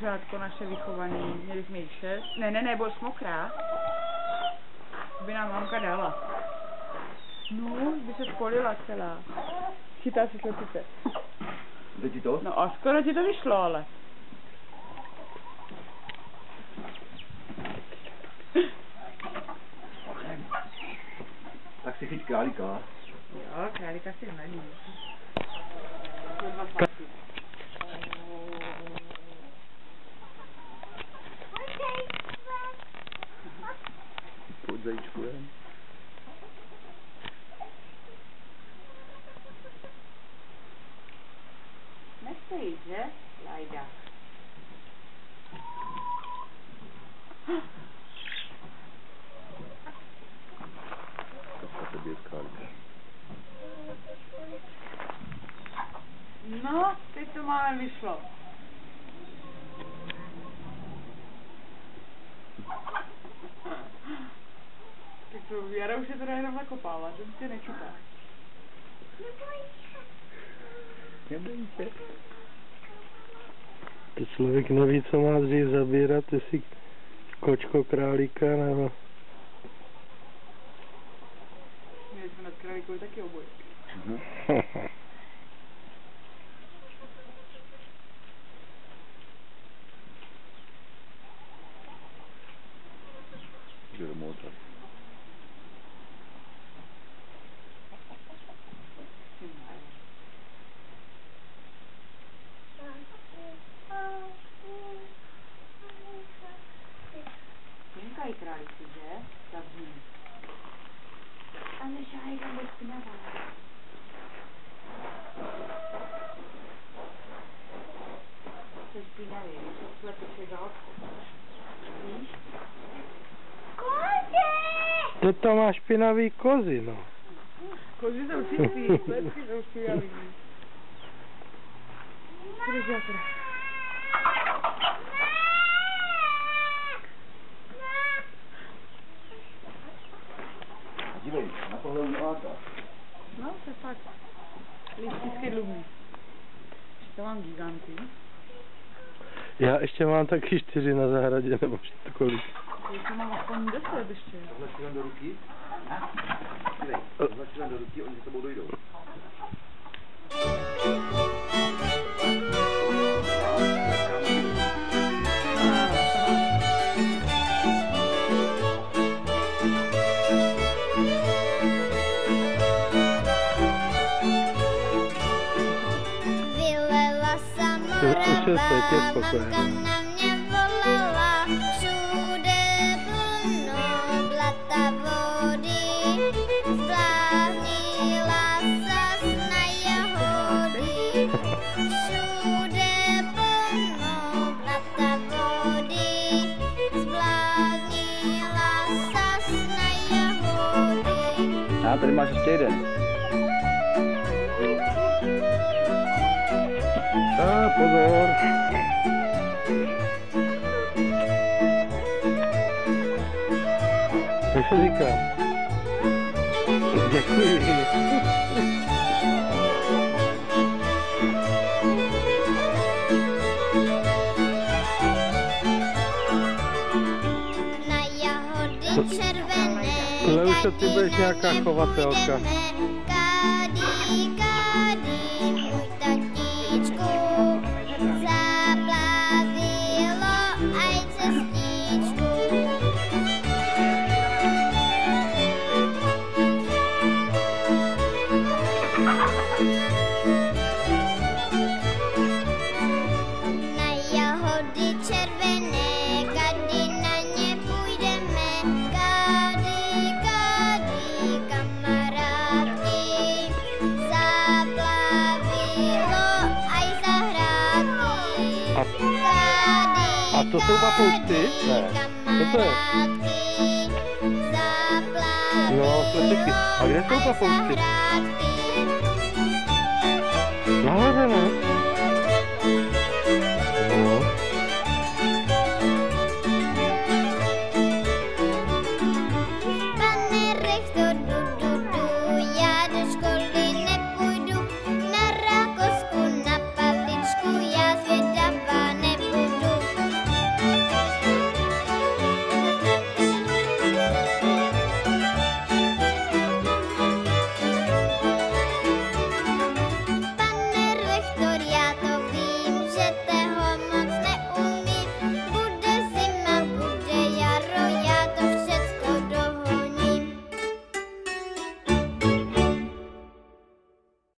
kuřátko naše vychovaný, měli jsme jich 6. Ne, byl smokrát. By nám mamka dala. No, by se spolila celá. Chytá si slepice. Jde ti to? No a skoro ti to vyšlo, ale. Tak si chyť králíka. Jo, králíka si hledí. Pojď zajíčku, jen. Nechceš, že? Lajda. To je králíka. No, teď to máme vyšlo. Tak to Jara už je teda jenom nakopávat, ten tě nečuká. Nebojím se. To člověk neví, co má dřív zabírat, jestli kočko, králíka nebo... Měli jsme nad králíkou taky oboj. Jde do moře. Nenkají králíci, že? Zavření. A nešahají tam bez spinavá. To je spinavý, to slepiče za očko. Víš? To tam má špinavý kozy, no. Kozy jsou čistý, slepky jsou špinavý. Půjdeš já teda. Dívej, na tohle umáka. No, to je fakt. Listický dlubný. To mám giganty. Já ještě mám taky 4 na zahradě, nebo kolik. To mám aspoň 10 ještě. Tohle si jen do ruky. Dívej, tohle si jen do ruky, oni s tebou dojdou. Už je spokojená. Na mě volala, všude plno blata vody, zbláznila sas na jahody. Všude plno blata vody, zbláznila sas na jahody. A tady máš ještě jeden. Pozor. Jak se říká? Děkuji. Na jahody červené, Leušo, ty budeš nějaká chovatelka. A to jsou papoušky? Ne. Co to je? No, slepičky. A kde jsou papoušky? Nahoře, ne?